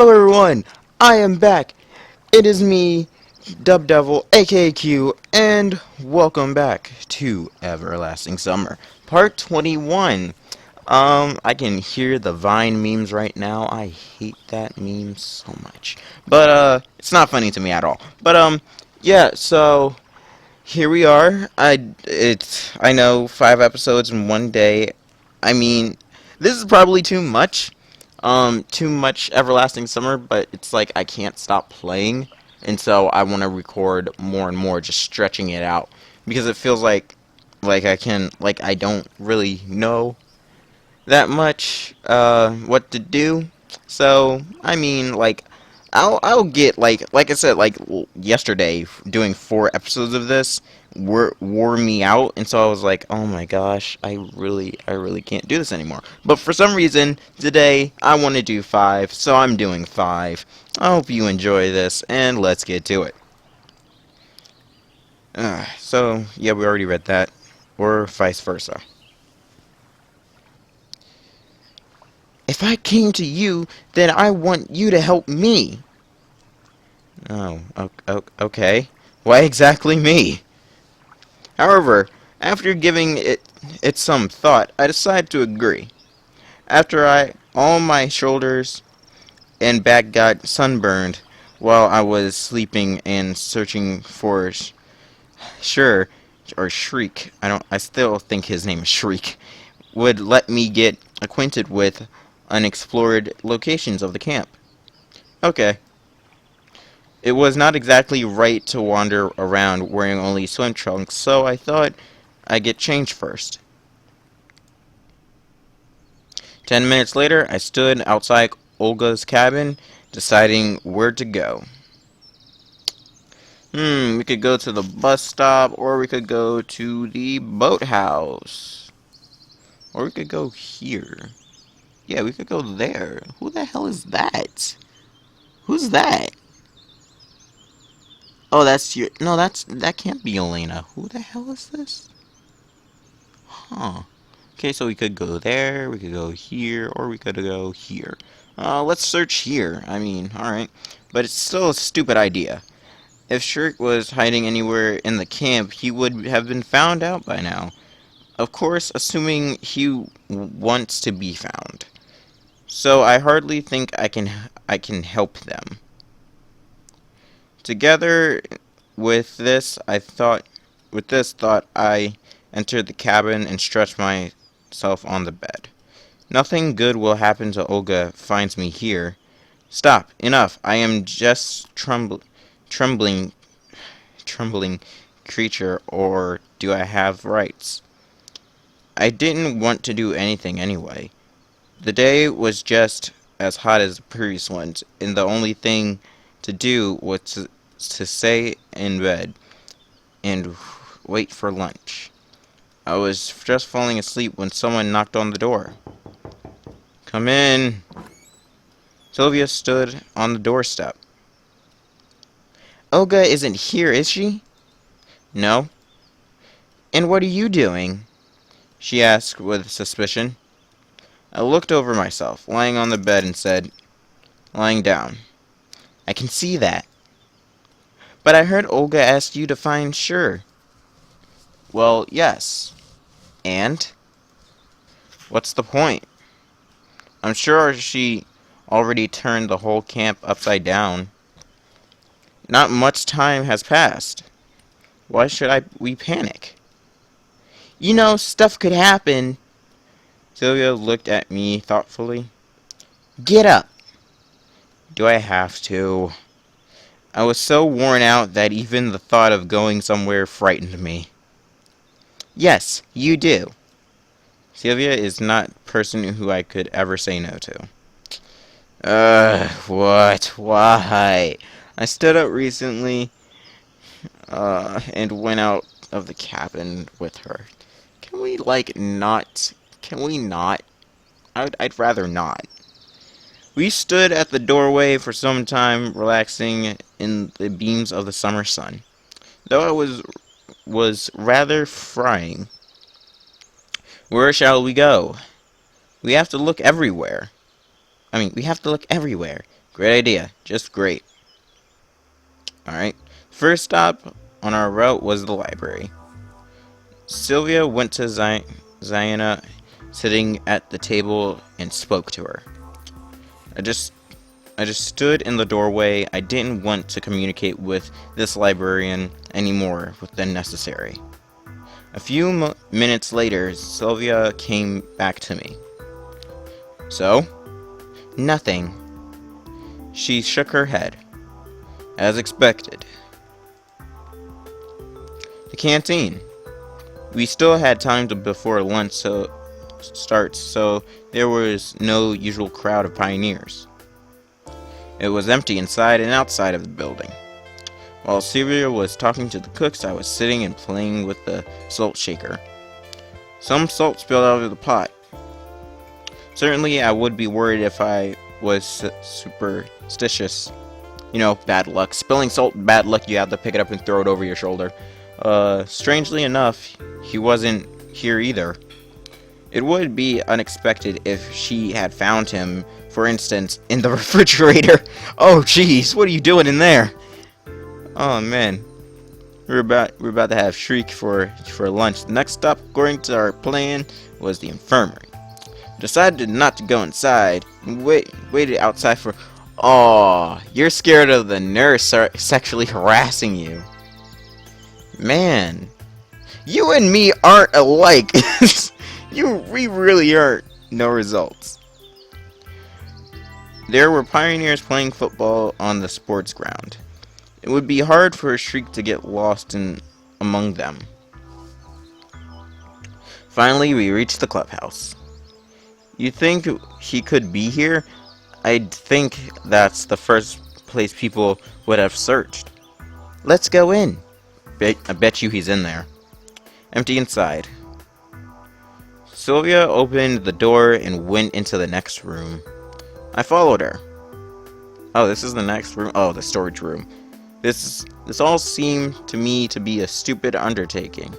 Hello everyone, I am back. It is me, Dub Devil, aka Q, and welcome back to Everlasting Summer, Part 21. I can hear the Vine memes right now. I hate that meme so much. But, it's not funny to me at all. But, yeah, so, here we are. I know 5 episodes in one day. I mean, this is probably too much Everlasting Summer, but it's like I can't stop playing, and so I want to record more and more, just stretching it out because it feels like I don't really know that much what to do. So I mean, like I'll get like I said, yesterday doing 4 episodes of this wore me out, and so I was like, oh my gosh, I really can't do this anymore. But for some reason today I want to do 5, so I'm doing 5. I hope you enjoy this, and let's get to it. So yeah, we already read that, or vice versa. If I came to you, then I want you to help me. Oh, okay. Why exactly me? However, after giving it some thought, I decided to agree. All my shoulders and back got sunburned while I was sleeping and searching for Sure or Shriek. I still think his name is Shriek. Would let me get acquainted with unexplored locations of the camp. Okay. It was not exactly right to wander around wearing only swim trunks, so I thought I'd get changed first. 10 minutes later, I stood outside Olga's cabin, deciding where to go. We could go to the bus stop, or we could go to the boathouse. Or we could go here. Yeah, we could go there. Who the hell is that? Who's that? Oh, that's your... No, that can't be Elena. Who the hell is this? Huh. Okay, so we could go there, we could go here, or we could go here. Let's search here. I mean, alright. But it's still a stupid idea. If Shurik was hiding anywhere in the camp, he would have been found out by now. Of course, assuming he wants to be found. So I hardly think I can help them. Together with this thought, I entered the cabin and stretched myself on the bed. Nothing good will happen to Olga finds me here. Stop, enough. I am just trembling trembling creature, or do I have rights? I didn't want to do anything anyway. The day was just as hot as the previous ones, and the only thing to do was to stay in bed and wait for lunch. I was just falling asleep when someone knocked on the door. Come in. Sylvia stood on the doorstep. Olga isn't here, is she? No. And what are you doing? She asked with suspicion. I looked over myself, lying on the bed, and said, lying down. I can see that. But I heard Olga ask you to find Sure. Well, yes. And? What's the point? I'm sure she already turned the whole camp upside down. Not much time has passed. Why should we panic? You know, stuff could happen. Sylvia looked at me thoughtfully. Get up. Do I have to? I was so worn out that even the thought of going somewhere frightened me. Yes, you do. Sylvia is not a person who I could ever say no to. What? Why? I stood up recently, and went out of the cabin with her. Can we, like, not? Can we not? I'd rather not. We stood at the doorway for some time, relaxing in the beams of the summer sun. Though I was rather frying. Where shall we go? We have to look everywhere. We have to look everywhere. Great idea. Just great. Alright. First stop on our route was the library. Sylvia went to Ziona sitting at the table and spoke to her. I just stood in the doorway. I didn't want to communicate with this librarian any more than necessary. A few minutes later, Sylvia came back to me. So? Nothing. She shook her head. As expected. The canteen. We still had time before lunch starts, so there was no usual crowd of pioneers. It was empty inside and outside of the building. While Sylvia was talking to the cooks, I was sitting and playing with the salt shaker. Some salt spilled out of the pot. Certainly, I would be worried if I was superstitious. You know, bad luck. Spilling salt, bad luck, you have to pick it up and throw it over your shoulder. Strangely enough, he wasn't here either. It would be unexpected if she had found him, for instance, in the refrigerator. Oh, jeez, what are you doing in there? Oh, man. We're about to have Shurik for lunch. The next stop, according to our plan, was the infirmary. Decided not to go inside. Waited outside for... Oh, you're scared of the nurse sexually harassing you. Man, you and me aren't alike. We really aren't. No results. There were pioneers playing football on the sports ground. It would be hard for a Shriek to get lost among them. Finally, we reached the clubhouse. You think he could be here? I'd think that's the first place people would have searched. Let's go in. I bet you he's in there. Empty inside. Sylvia opened the door and went into the next room. I followed her. Oh, this is the next room? Oh, the storage room. This all seemed to me to be a stupid undertaking.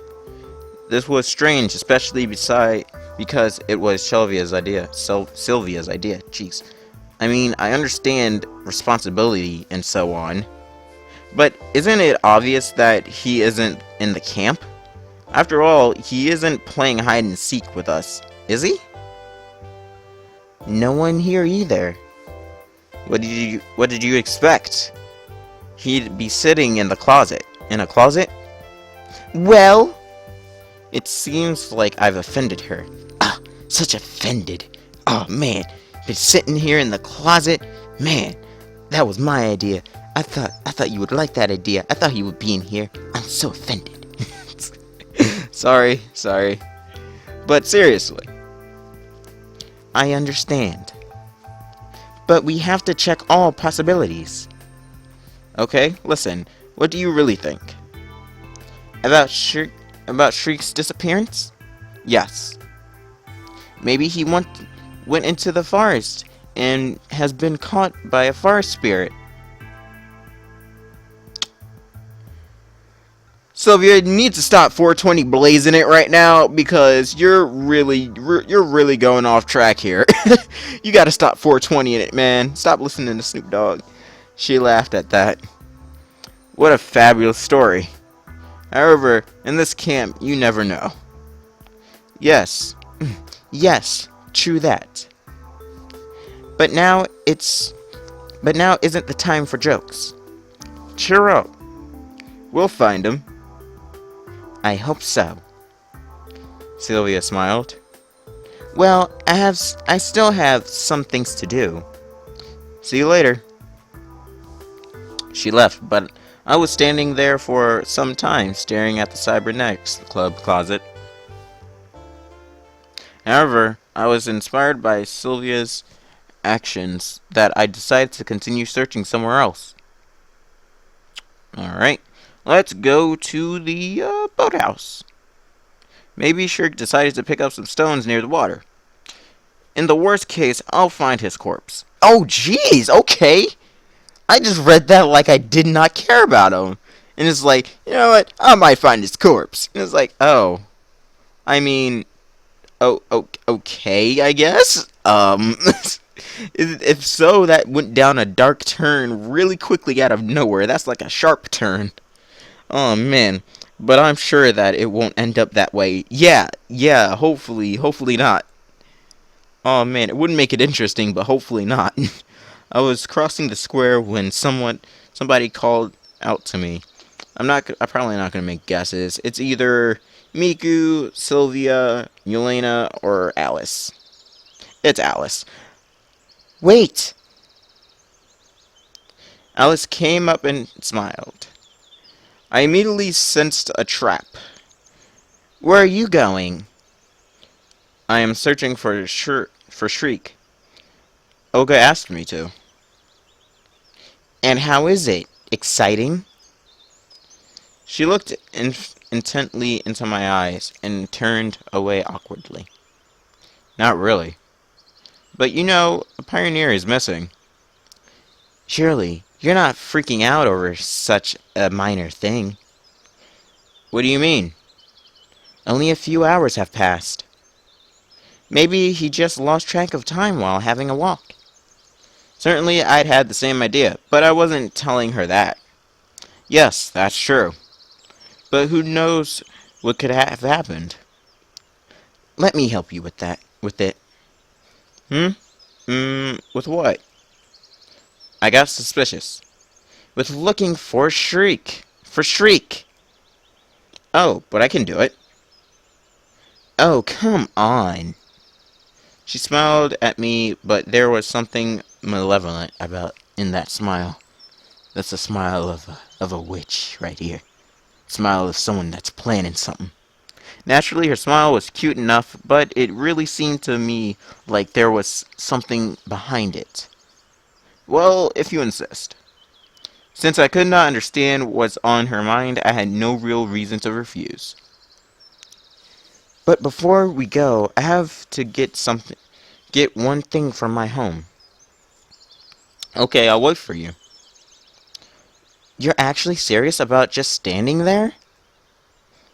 This was strange, especially because it was Sylvia's idea. Sylvia's idea, jeez. I mean, I understand responsibility and so on. But isn't it obvious that he isn't in the camp? After all, he isn't playing hide and seek with us, is he? No one here either. What did you expect? He'd be sitting in the closet. In a closet? Well, it seems like I've offended her. Ah, such offended. Oh man, been sitting here in the closet. Man, that was my idea. I thought you would like that idea. I thought he would be in here. I'm so offended. Sorry. But seriously. I understand. But we have to check all possibilities. Okay, listen. What do you really think? About Shrik's disappearance? Yes. Maybe he went into the forest and has been caught by a forest spirit. Sylvia, you need to stop 420 blazing it right now because you're really going off track here. You gotta stop 420 in it, man. Stop listening to Snoop Dogg. She laughed at that. What a fabulous story. However, in this camp, you never know. Yes, true that. But now isn't the time for jokes. Cheer up. We'll find him. I hope so. Sylvia smiled. Well, I still have some things to do. See you later. She left, but I was standing there for some time, staring at the cybernetics club closet. However, I was inspired by Sylvia's actions that I decided to continue searching somewhere else. Alright. Let's go to the boathouse. Maybe Shurik decided to pick up some stones near the water. In the worst case, I'll find his corpse. Oh, jeez, okay. I just read that like I did not care about him. And it's like, you know what? I might find his corpse. And it's like, oh. I mean, okay, I guess. If so, that went down a dark turn really quickly out of nowhere. That's like a sharp turn. Oh man. But I'm sure that it won't end up that way. Yeah, hopefully not. Oh man, it wouldn't make it interesting, but hopefully not. I was crossing the square when somebody called out to me. I'm probably not gonna make guesses. It's either Miku, Sylvia, Yelena, or Alice. It's Alice. Wait! Alice came up and smiled. I immediately sensed a trap. Where are you going? I am searching for Shriek. Olga asked me to. And how is it? Exciting? She looked intently into my eyes and turned away awkwardly. Not really. But you know, a pioneer is missing. Surely, you're not freaking out over such a minor thing. What do you mean? Only a few hours have passed. Maybe he just lost track of time while having a walk. Certainly, I'd had the same idea, but I wasn't telling her that. Yes, that's true. But who knows what could have happened? Let me help you with it. Hmm? With what? I got suspicious. With looking for Shriek. For Shriek! Oh, but I can do it. Oh, come on. She smiled at me, but there was something malevolent about in that smile. That's the smile of a witch right here. Smile of someone that's planning something. Naturally, her smile was cute enough, but it really seemed to me like there was something behind it. Well, if you insist. Since I could not understand what was on her mind, I had no real reason to refuse. But before we go, I have to get one thing from my home. Okay, I'll wait for you. You're actually serious about just standing there?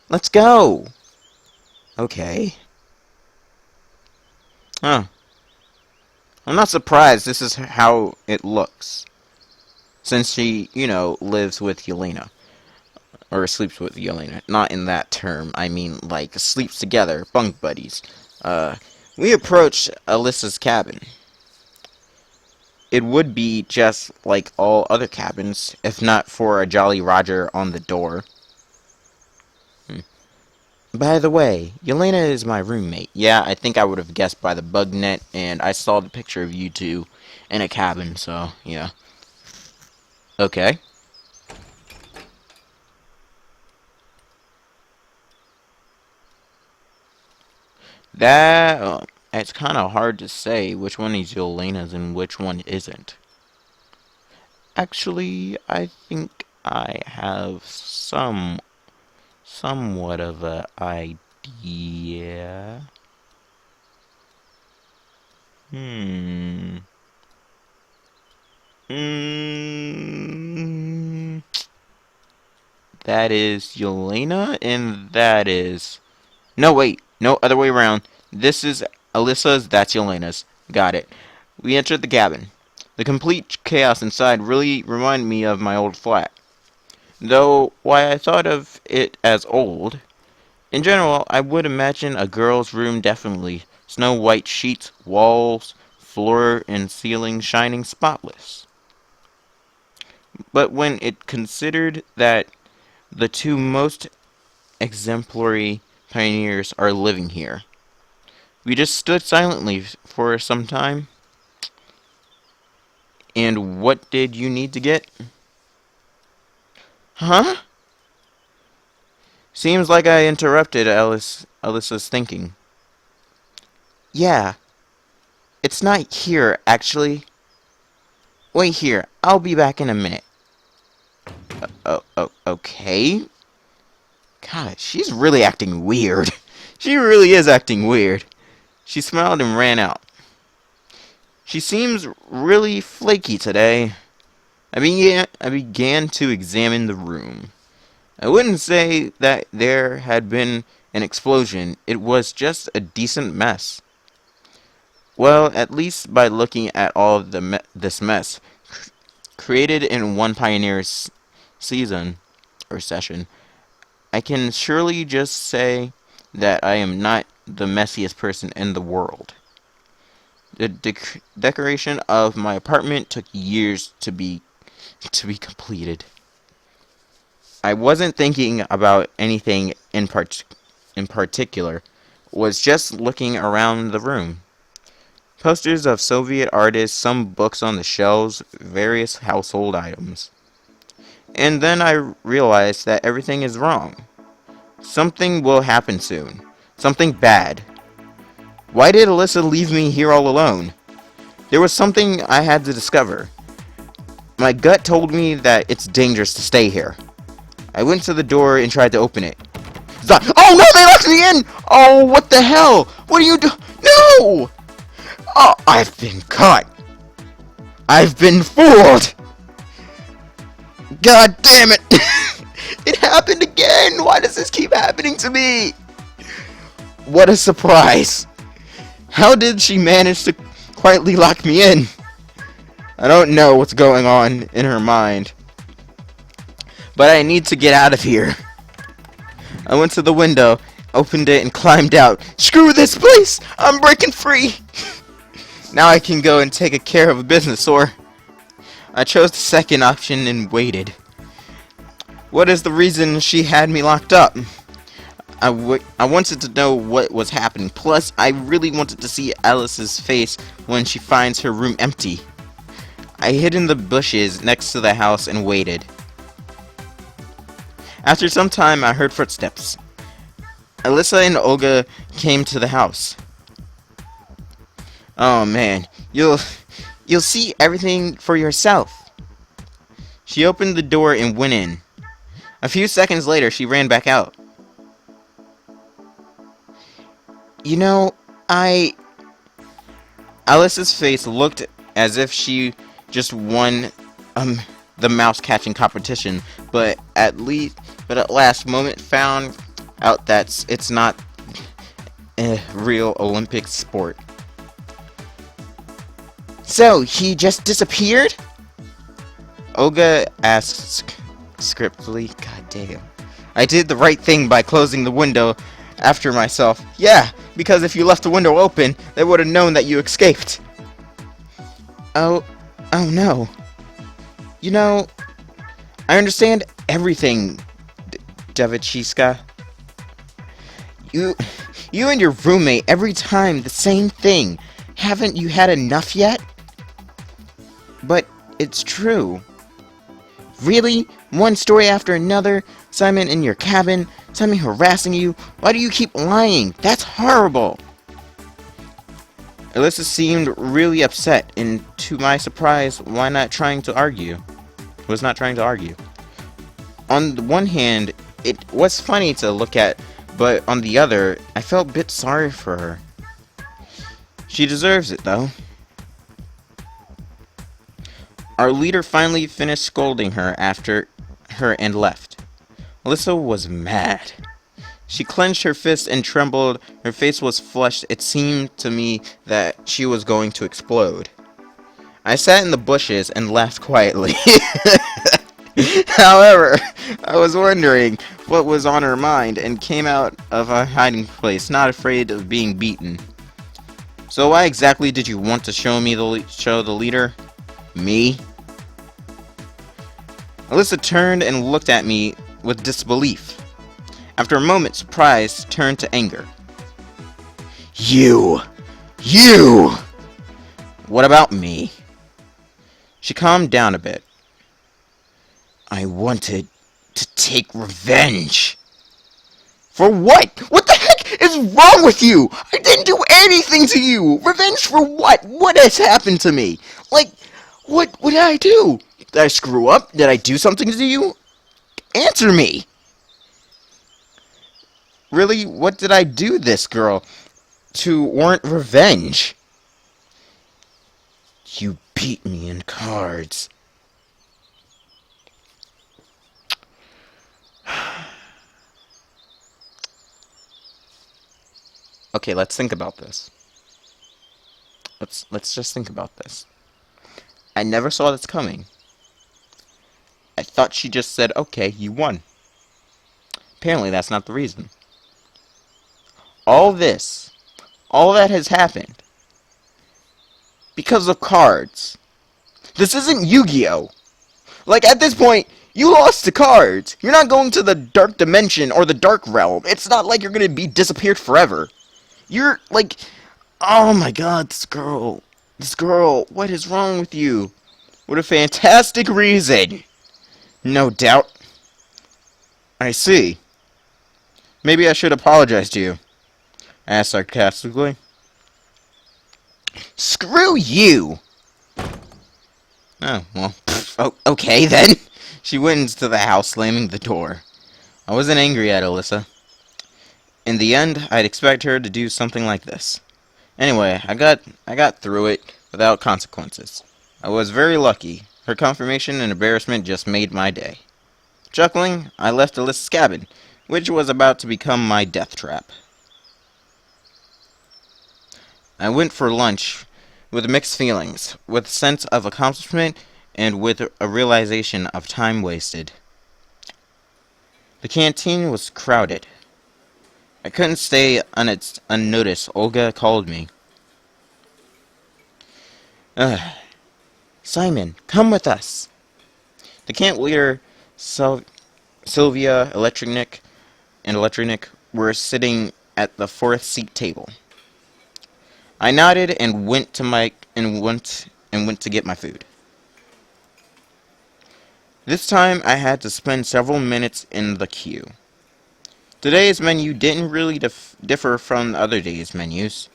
Let's go! Okay. Huh. I'm not surprised this is how it looks. Since she, lives with Yelena. Or sleeps with Yelena. Not in that term. I mean, like, sleeps together. Bunk buddies. We approached Alyssa's cabin. It would be just like all other cabins, if not for a Jolly Roger on the door. By the way, Yelena is my roommate. Yeah, I think I would have guessed by the bug net, and I saw the picture of you two in a cabin, so, yeah. Okay. It's kind of hard to say which one is Yelena's and which one isn't. Actually, I think I have somewhat of an idea. Hmm. Hmm. That is Yelena, and that is... No, wait. No, other way around. This is Alyssa's, that's Yelena's. Got it. We entered the cabin. The complete chaos inside really reminded me of my old flat. Though, why I thought of it as old... In general, I would imagine a girl's room definitely. Snow white sheets, walls, floor, and ceiling shining spotless. But when it considered that the two most exemplary pioneers are living here, we just stood silently for some time. And what did you need to get? Huh? Seems like I interrupted Alyssa's thinking. Yeah, it's not here, actually. Wait here, I'll be back in a minute. Okay. God, she's really acting weird. She really is acting weird. She smiled and ran out. She seems really flaky today. I began to examine the room. I wouldn't say that there had been an explosion. It was just a decent mess. Well, at least by looking at all of this mess created in one Pioneer's season or session, I can surely just say that I am not the messiest person in the world. The decoration of my apartment took years to be completed. I wasn't thinking about anything in particular. Was just looking around the room. Posters of Soviet artists, some books on the shelves, various household items. And then I realized that everything is wrong. Something will happen soon. Something bad. Why did Alyssa leave me here all alone? There was something I had to discover. My gut told me that it's dangerous to stay here. I went to the door and tried to open it. Oh no, they locked me in! Oh, what the hell? What are you doing? No! Oh, I've been caught. I've been fooled. God damn it. It happened again. Why does this keep happening to me? What a surprise. How did she manage to quietly lock me in? I don't know what's going on in her mind, but I need to get out of here. I went to the window, opened it, and climbed out. Screw this place! I'm breaking free! Now I can go and take care of business, or... I chose the second option and waited. What is the reason she had me locked up? I wanted to know what was happening. Plus, I really wanted to see Alice's face when she finds her room empty. I hid in the bushes next to the house and waited. After some time, I heard footsteps. Alyssa and Olga came to the house. Oh man, you'll see everything for yourself. She opened the door and went in. A few seconds later, she ran back out. You know, Alice's face looked as if she just won the mouse catching competition, but at last moment found out that it's not a real Olympic sport. So, he just disappeared? Olga asked scriptly. God damn. I did the right thing by closing the window after myself. Yeah, because if you left the window open, they would have known that you escaped. Oh no. You know, I understand everything, Devichishka. You and your roommate every time the same thing. Haven't you had enough yet? But it's true. Really? One story after another? Simon in your cabin? Simon harassing you? Why do you keep lying? That's horrible! Alyssa seemed really upset, and to my surprise, was not trying to argue. On the one hand, it was funny to look at, but on the other, I felt a bit sorry for her. She deserves it, though. Our leader finally finished scolding her after her and left. Alyssa was mad. She clenched her fist and trembled. Her face was flushed. It seemed to me that she was going to explode. I sat in the bushes and laughed quietly. However, I was wondering what was on her mind and came out of a hiding place, not afraid of being beaten. So why exactly did you want to show the leader? Me? Alyssa turned and looked at me with disbelief. After a moment, surprise turned to anger. You! What about me? She calmed down a bit. I wanted to take revenge. For what? What the heck is wrong with you? I didn't do anything to you. Revenge for what? What has happened to me? Like, what did I do? Did I screw up? Did I do something to you? Answer me. Really, what did I do this girl to warrant revenge? You beat me in cards. Okay, let's think about this. Let's just think about this. I never saw this coming. I thought she just said, okay, you won. Apparently that's not the reason. All this, all that has happened because of cards. This isn't Yu-Gi-Oh! Like, at this point, you lost to cards. You're not going to the dark dimension or the dark realm. It's not like you're gonna be disappeared forever. You're, like, oh my god, this girl, what is wrong with you? What a fantastic reason. No doubt. I see. Maybe I should apologize to you. I asked sarcastically. Screw you! Oh, well, okay then. She went into the house, slamming the door. I wasn't angry at Alyssa. In the end, I'd expect her to do something like this. Anyway, I got through it without consequences. I was very lucky. Her confirmation and embarrassment just made my day. Chuckling, I left Alyssa's cabin, which was about to become my death trap. I went for lunch with mixed feelings, with a sense of accomplishment and with a realization of time wasted. The canteen was crowded. I couldn't stay unnoticed. Olga called me. Ugh. Simon, come with us. The camp leader, Sylvia, Electronic were sitting at the fourth seat table. I nodded and went to get my food. This time I had to spend several minutes in the queue. Today's menu didn't really differ from the other days' menus.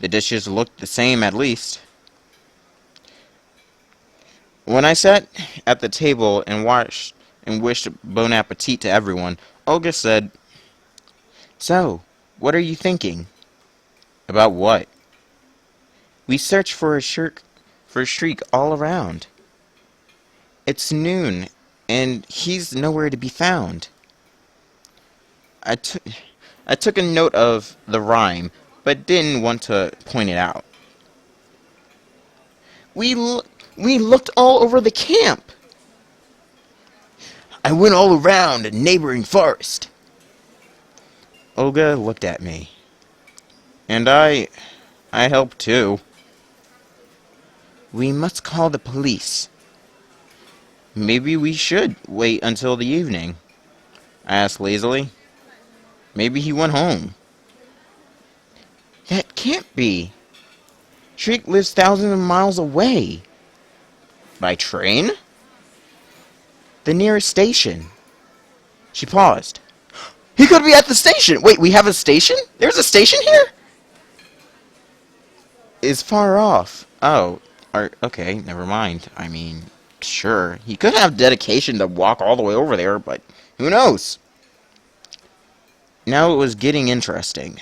The dishes looked the same at least. When I sat at the table and wished bon appetit to everyone, Olga said, "So, what are you thinking?" "About what?" "We searched for a Shriek all around. It's noon, and he's nowhere to be found." I took a note of the rhyme, but didn't want to point it out. We looked all over the camp. I went all around a neighboring forest." Olga looked at me. "And I helped too." "We must call the police." "Maybe we should wait until the evening," I asked lazily. "Maybe he went home." "That can't be. Shriek lives thousands of miles away." "By train?" "The nearest station." She paused. "He could be at the station! Wait, we have a station? There's a station here?" "It's far off." "Oh, okay, never mind. I mean, sure, he could have dedication to walk all the way over there, but who knows?" Now it was getting interesting.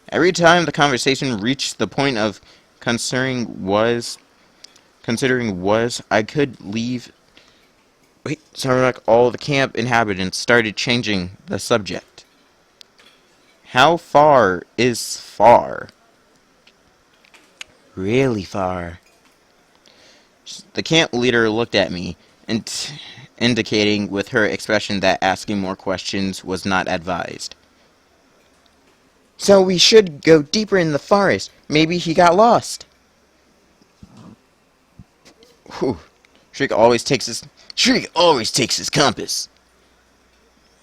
Every time the conversation reached the point of considering was, I could leave. Wait, sounded like all the camp inhabitants started changing the subject. How far is far? Really far. The camp leader looked at me, indicating with her expression that asking more questions was not advised. "So we should go deeper in the forest. Maybe he got lost." Whew. Shurik always takes his compass,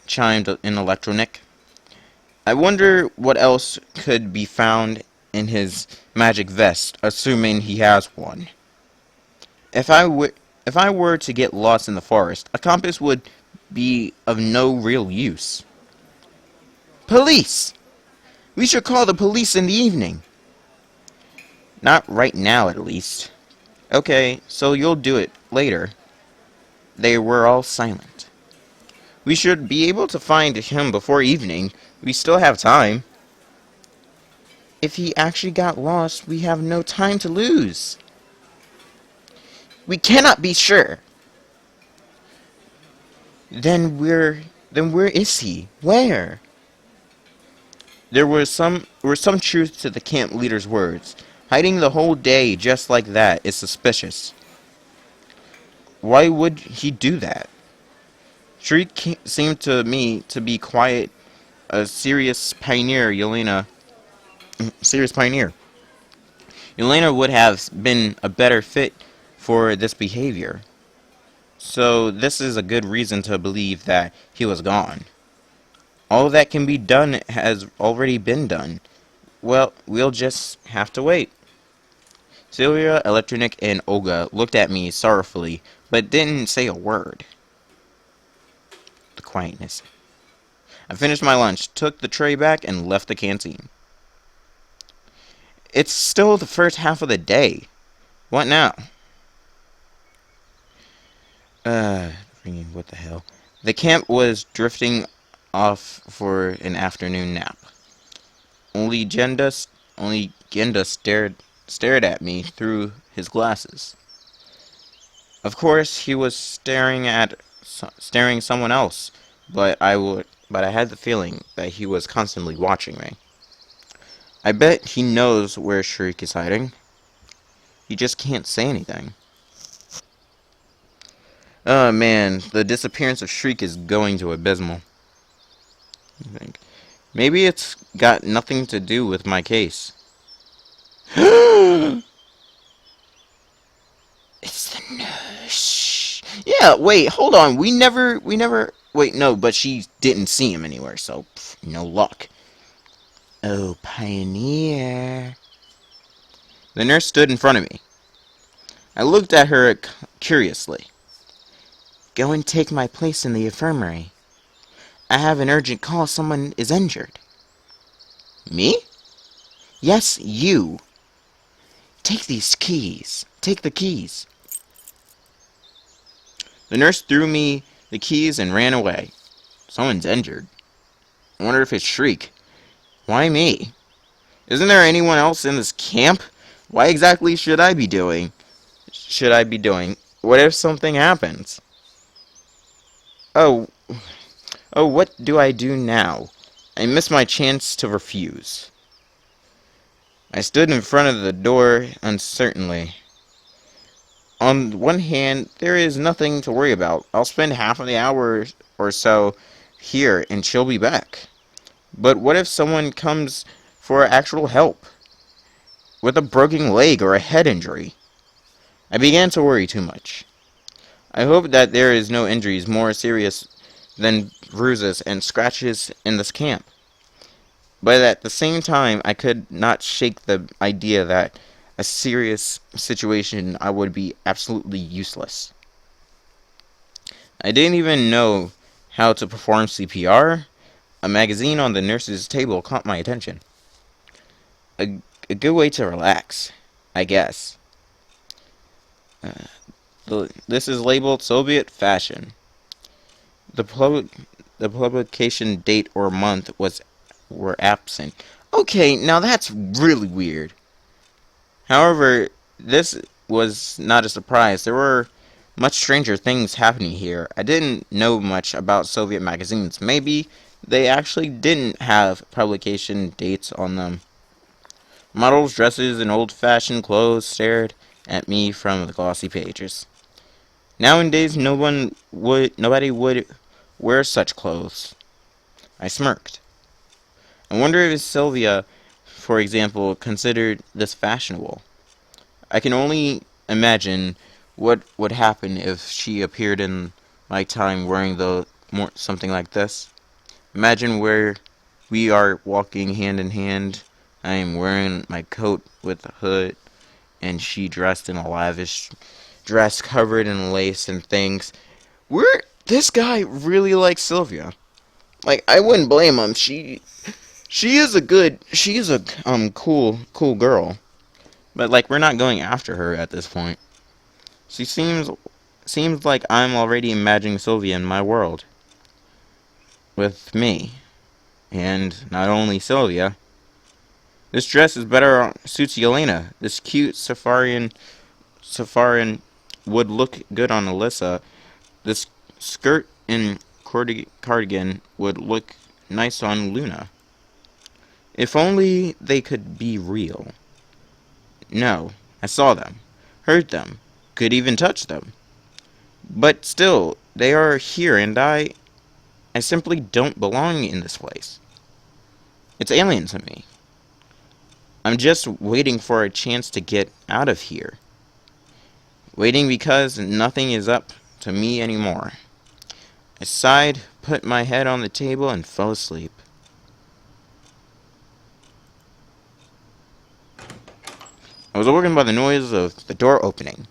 chimed in Electronic. "I wonder what else could be found in his magic vest, assuming he has one. If I were to get lost in the forest, a compass would be of no real use." "Police! We should call the police in the evening." "Not right now, at least." "Okay, so you'll do it later." They were all silent. "We should be able to find him before evening. We still have time." "If he actually got lost, we have no time to lose." "We cannot be sure." Then where is he? Where?" There was some truth to the camp leader's words. Hiding the whole day just like that is suspicious. Why would he do that? Shurik seemed to me to be quiet, a serious pioneer, Yelena. Serious pioneer. Yelena would have been a better fit for this behavior. So this is a good reason to believe that he was gone. All that can be done has already been done. Well, we'll just have to wait. Sylvia, Electronic, and Olga looked at me sorrowfully, but didn't say a word. The quietness. I finished my lunch, took the tray back, and left the canteen. It's still the first half of the day. What now? What the hell? The camp was drifting off for an afternoon nap. Only Genda stared at me through his glasses. Of course, he was staring someone else, but I had the feeling that he was constantly watching me. I bet he knows where Shurik is hiding. He just can't say anything. Oh man, the disappearance of Shriek is going to abysmal. I think. Maybe it's got nothing to do with my case. It's the nurse. Yeah, wait, hold on. Wait, no, but she didn't see him anywhere, so no luck. Oh, pioneer. The nurse stood in front of me. I looked at her curiously. Go and take my place in the infirmary. I have an urgent call. Someone is injured. Me? Yes, you. Take these keys. Take the keys. The nurse threw me the keys and ran away. Someone's injured. I wonder if it's Shriek. Why me? Isn't there anyone else in this camp? Why exactly should I be doing? What if something happens? Oh, what do I do now? I missed my chance to refuse. I stood in front of the door uncertainly. On one hand, there is nothing to worry about. I'll spend half of the hour or so here and she'll be back. But what if someone comes for actual help? With a broken leg or a head injury? I began to worry too much. I hope that there is no injuries more serious than bruises and scratches in this camp. But at the same time, I could not shake the idea that a serious situation I would be absolutely useless. I didn't even know how to perform CPR. A magazine on the nurse's table caught my attention. A good way to relax, I guess. This is labeled Soviet fashion. The publication date or month were absent. Okay, now that's really weird. However, this was not a surprise. There were much stranger things happening here. I didn't know much about Soviet magazines. Maybe they actually didn't have publication dates on them. Models, dresses, and old-fashioned clothes stared at me from the glossy pages. Nowadays, nobody would wear such clothes. I smirked. I wonder if Sylvia, for example, considered this fashionable. I can only imagine what would happen if she appeared in my time wearing something like this. Imagine where we are walking hand in hand. I am wearing my coat with a hood, and she dressed in a lavish dress covered in lace and things. This guy really likes Sylvia. Like, I wouldn't blame him. She is a cool girl. But like, we're not going after her at this point. She seems like I'm already imagining Sylvia in my world with me. And not only Sylvia. This dress is better suits Yelena. This cute Safarian would look good on Alyssa. This skirt and cardigan would look nice on Luna. If only they could be real. No, I saw them, heard them, could even touch them. But still, they are here and I simply don't belong in this place. It's alien to me. I'm just waiting for a chance to get out of here. Waiting because nothing is up to me anymore. I sighed, put my head on the table, and fell asleep. I was awoken by the noise of the door opening.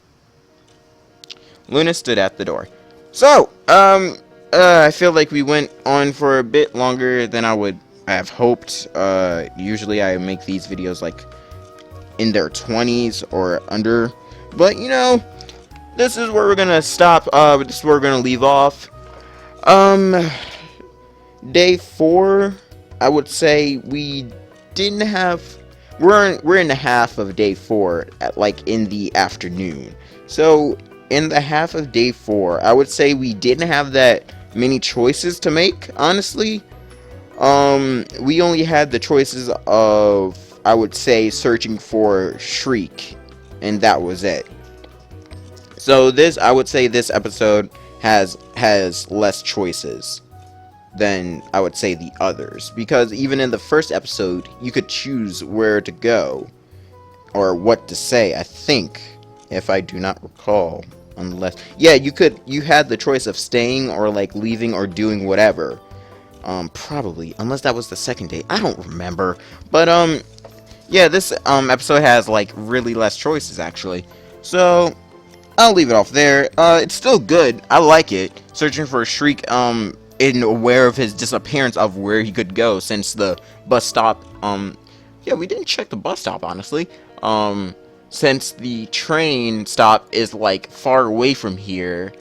Luna stood at the door. So, I feel like we went on for a bit longer than I would have hoped. Usually I make these videos like in their 20s or under. But, this is where we're gonna stop. This is where we're gonna leave off. Day 4, I would say we didn't have. We're in the half of day 4, like in the afternoon. So in the half of day 4, I would say we didn't have that many choices to make. Honestly, we only had the choices of, I would say, searching for Shurik, and that was it. So I would say this episode has less choices than I would say the others, because even in the first episode you could choose where to go or what to say, I think, if I do not recall. Unless, yeah, you had the choice of staying or like leaving or doing whatever. Probably, unless that was the second day, I don't remember. But yeah, this episode has like really less choices actually. So I'll leave it off there. It's still good. I like it. Searching for a Shriek, in aware of his disappearance of where he could go, since the bus stop, yeah, we didn't check the bus stop, honestly. Since the train stop is, like, far away from here,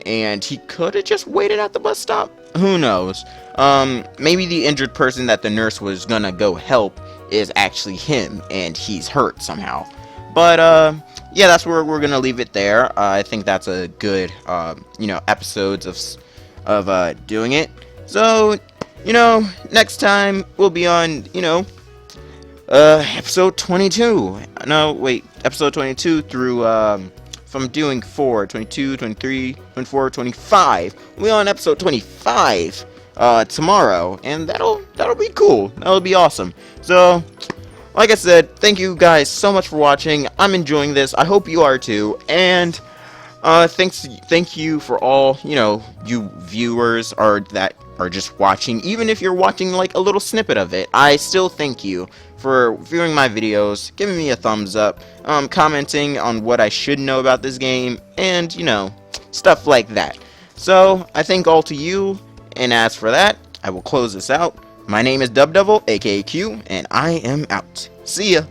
and he could have just waited at the bus stop. Who knows? Maybe the injured person that the nurse was gonna go help is actually him, and he's hurt somehow. But, yeah, that's where we're gonna leave it there. I think that's a good, episodes of doing it. So, next time we'll be on, episode 22. No, wait, episode 22 through, if I'm doing 4, 22, 23, 24, 25. We'll be on episode 25, tomorrow, and that'll be cool. That'll be awesome. So, like I said, thank you guys so much for watching. I'm enjoying this. I hope you are too. And thank you for all, you viewers that are just watching. Even if you're watching like a little snippet of it, I still thank you for viewing my videos, giving me a thumbs up, commenting on what I should know about this game, and, stuff like that. So, I thank all to you, and as for that, I will close this out. My name is Dubdevil, aka Q, and I am out. See ya!